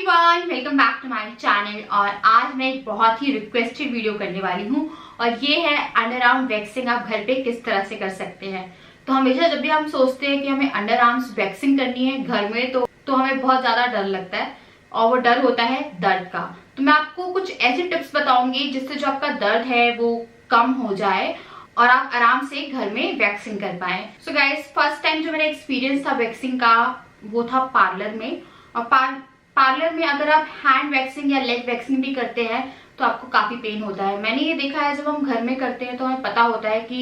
Everyone, welcome back to my channel. और आज मैं एक बहुत ही रिक्वेस्टेड वीडियो करने वाली हूँ और ये है अंडर आर्म वैक्सिंग आप घर पे किस तरह से कर सकते हैं। तो हमेशा जब भी हम सोचते हैं कि हमें अंडर आर्म्स वैक्सिंग करनी है घर में तो हमें बहुत ज्यादा डर लगता है और वो डर होता है दर्द का। तो मैं आपको कुछ ऐसे टिप्स बताऊंगी जिससे जो आपका दर्द है वो कम हो जाए और आप आराम से घर में वैक्सिंग कर पाए। सो गाइस, फर्स्ट टाइम जो मेरा एक्सपीरियंस था वैक्सिंग का वो था पार्लर में। और पार्लर में अगर आप हैंड वैक्सिंग या लेग वैक्सिंग भी करते हैं तो आपको काफी पेन होता है। मैंने ये देखा है जब हम घर में करते हैं तो हमें पता होता है कि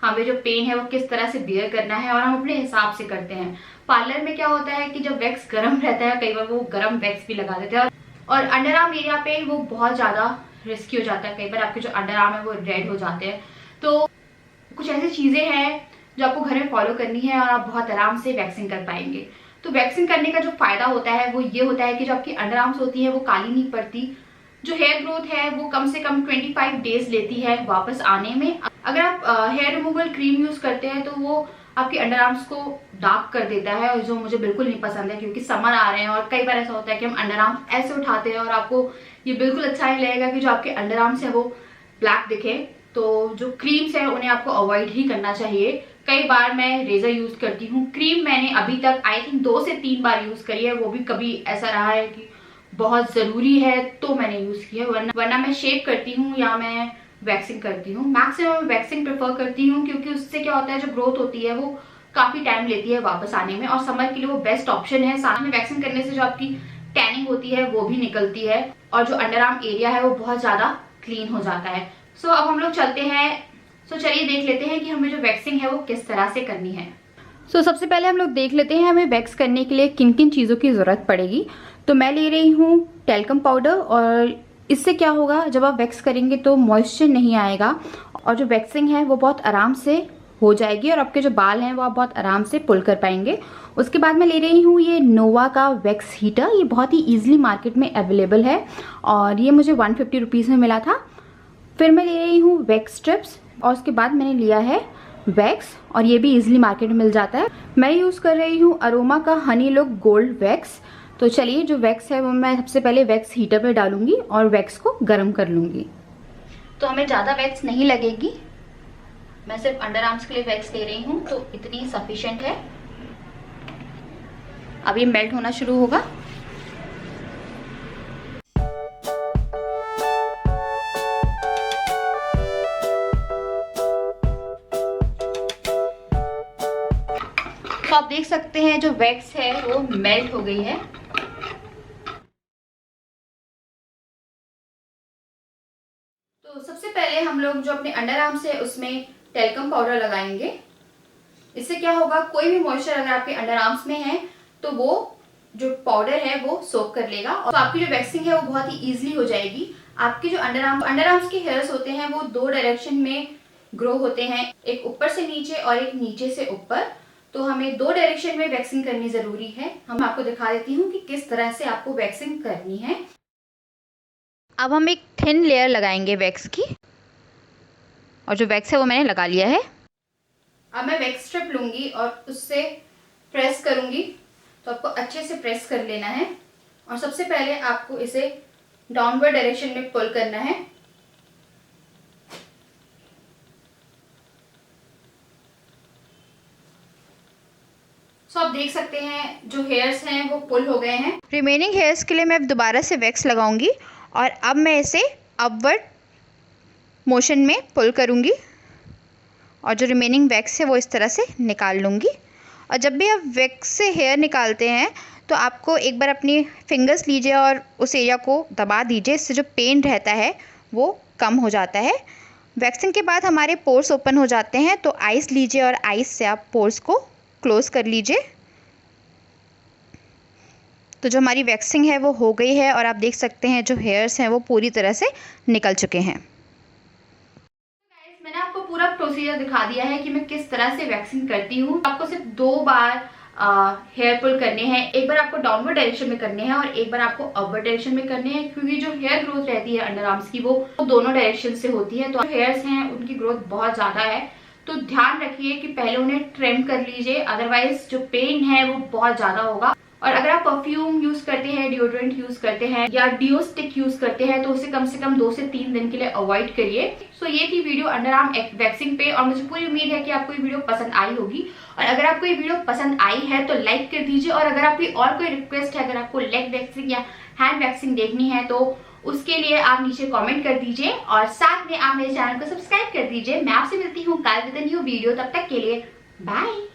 हमें जो पेन है वो किस तरह से बियर करना है और हम अपने हिसाब से करते हैं। पार्लर में क्या होता है कि जब वैक्स गर्म रहता है कई बार वो गर्म वैक्स भी लगा देते हैं और अंडर आर्म एरिया पे वो बहुत ज्यादा रिस्की हो जाता है। कई बार आपके जो अंडर आर्म है वो रेड हो जाते हैं। तो कुछ ऐसी चीजें हैं जो आपको घर में फॉलो करनी है और आप बहुत आराम से वैक्सिंग कर पाएंगे। तो वैक्सिंग करने का जो फायदा होता है वो ये होता है कि जो आपकी अंडर आर्म्स होती है वो काली नहीं पड़ती। जो हेयर ग्रोथ है वो कम से कम 25 डेज लेती है वापस आने में। अगर आप हेयर रिमूवल क्रीम यूज करते हैं तो वो आपके अंडर आर्म्स को डार्क कर देता है और जो मुझे बिल्कुल नहीं पसंद है क्योंकि समर आ रहे हैं और कई बार ऐसा होता है कि हम अंडर आर्म्स ऐसे उठाते हैं और आपको ये बिल्कुल अच्छा नहीं लगेगा कि जो आपके अंडर आर्म्स है वो ब्लैक दिखे। तो जो क्रीम्स है उन्हें आपको अवॉइड ही करना चाहिए। कई बार मैं रेजर यूज करती हूँ। क्रीम मैंने अभी तक आई थिंक 2 से 3 बार यूज करी है, वो भी कभी ऐसा रहा है कि बहुत जरूरी है तो मैंने यूज किया है, वरना मैं शेव करती हूँ या मैं वैक्सिंग करती हूँ। मैक्सिमम वैक्सिंग प्रेफर करती हूँ क्योंकि उससे क्या होता है जो ग्रोथ होती है वो काफी टाइम लेती है वापस आने में और समर के लिए वो बेस्ट ऑप्शन है। साथ में वैक्सिंग करने से जो आपकी टैनिंग होती है वो भी निकलती है और जो अंडर आर्म एरिया है वो बहुत ज्यादा क्लीन हो जाता है। सो अब हम लोग चलते हैं। चलिए देख लेते हैं कि हमें जो वैक्सिंग है वो किस तरह से करनी है। सबसे पहले हम लोग देख लेते हैं हमें वैक्स करने के लिए किन किन चीज़ों की ज़रूरत पड़ेगी। तो मैं ले रही हूँ टेल्कम पाउडर और इससे क्या होगा जब आप वैक्स करेंगे तो मॉइस्चर नहीं आएगा और जो वैक्सिंग है वो बहुत आराम से हो जाएगी और आपके जो बाल हैं वो आप बहुत आराम से पुल कर पाएंगे। उसके बाद मैं ले रही हूँ ये नोवा का वैक्स हीटर। ये बहुत ही ईजिली मार्केट में अवेलेबल है और ये मुझे 150 रुपीज़ में मिला था। फिर मैं ले रही हूँ वैक्स स्ट्रिप्स और उसके बाद मैंने लिया है वैक्स और ये भी इजीली मार्केट में मिल जाता है। मैं यूज़ कर रही हूँ अरोमा का हनी लुक गोल्ड वैक्स। तो चलिए जो वैक्स है वो मैं सबसे पहले वैक्स हीटर पे डालूंगी और वैक्स को गर्म कर लूंगी। तो हमें ज़्यादा वैक्स नहीं लगेगी, मैं सिर्फ अंडर आर्म्स के लिए वैक्स ले रही हूँ तो इतनी सफिशिएंट है। अब ये मेल्ट होना शुरू होगा। तो आप देख सकते हैं जो वैक्स है वो मेल्ट हो गई है। तो सबसे पहले हम लोग जो अपने अंडर आर्म्स है उसमें टेल्कम पाउडर लगाएंगे। इससे क्या होगा, कोई भी मॉइस्चर अगर आपके अंडर आर्म्स में है तो वो जो पाउडर है वो सोक कर लेगा और तो आपकी जो वैक्सिंग है वो बहुत ही इजीली हो जाएगी। आपके जो अंडर आर्म्स के हेयर्स होते हैं वो 2 डायरेक्शन में ग्रो होते हैं, एक ऊपर से नीचे और एक नीचे से ऊपर। तो हमें 2 डायरेक्शन में वैक्सिंग करनी जरूरी है। हम आपको दिखा देती हूँ कि किस तरह से आपको वैक्सिंग करनी है। अब हम एक थिन लेयर लगाएंगे वैक्स की और जो वैक्स है वो मैंने लगा लिया है। अब मैं वैक्स स्ट्रिप लूंगी और उससे प्रेस करूंगी। तो आपको अच्छे से प्रेस कर लेना है और सबसे पहले आपको इसे डाउनवर्ड डायरेक्शन में पुल करना है। आप देख सकते हैं जो हेयर्स हैं वो पुल हो गए हैं। रिमेनिंग हेयर्स के लिए मैं अब दोबारा से वैक्स लगाऊंगी और अब मैं इसे अपवर्ड मोशन में पुल करूंगी और जो रिमेनिंग वैक्स है वो इस तरह से निकाल लूंगी। और जब भी आप वैक्स से हेयर निकालते हैं तो आपको एक बार अपनी फिंगर्स लीजिए और उस एरिया को दबा दीजिए, इससे जो पेन रहता है वो कम हो जाता है। वैक्सिंग के बाद हमारे पोर्स ओपन हो जाते हैं तो आइस लीजिए और आइस से आप पोर्स को क्लोज कर लीजिए। तो जो हमारी वैक्सिंग है वो हो गई है और आप देख सकते हैं जो हेयर्स हैं वो पूरी तरह से निकल चुके हैं। मैंने आपको पूरा प्रोसीजर दिखा दिया है कि मैं किस तरह से वैक्सिंग करती हूँ। आपको सिर्फ 2 बार हेयर पुल करने हैं। एक बार आपको डाउनवर्ड डायरेक्शन में करने हैं और एक बार आपको अपवर्ड डायरेक्शन में करने हैं क्योंकि जो हेयर ग्रोथ रहती है अंडर आर्म्स की वो दोनों डायरेक्शन से होती है। तो हेयर्स हैं उनकी ग्रोथ बहुत ज्यादा है तो ध्यान रखिए कि पहले उन्हें ट्रिम कर लीजिए, अदरवाइज जो पेन है वो बहुत ज्यादा होगा और अगर आप परफ्यूम यूज करते हैं, डिओड्रेंट यूज करते हैं या डिओ स्टिक यूज करते हैं तो उसे कम से कम 2 से 3 दिन के लिए अवॉइड करिए। सो ये थी वीडियो अंडर आर्म वैक्सिंग पे और मुझे पूरी उम्मीद है कि आपको ये वीडियो पसंद आई होगी। और अगर आपको ये वीडियो पसंद आई है तो लाइक कर दीजिए, और अगर आपकी और कोई रिक्वेस्ट है, अगर आपको लेग वैक्सिंग या हैंड वैक्सिंग देखनी है तो उसके लिए आप नीचे कमेंट कर दीजिए, और साथ में आप मेरे चैनल को सब्सक्राइब कर दीजिए। मैं आपसे मिलती हूँ कल विद अ न्यू वीडियो, तब तक के लिए बाय।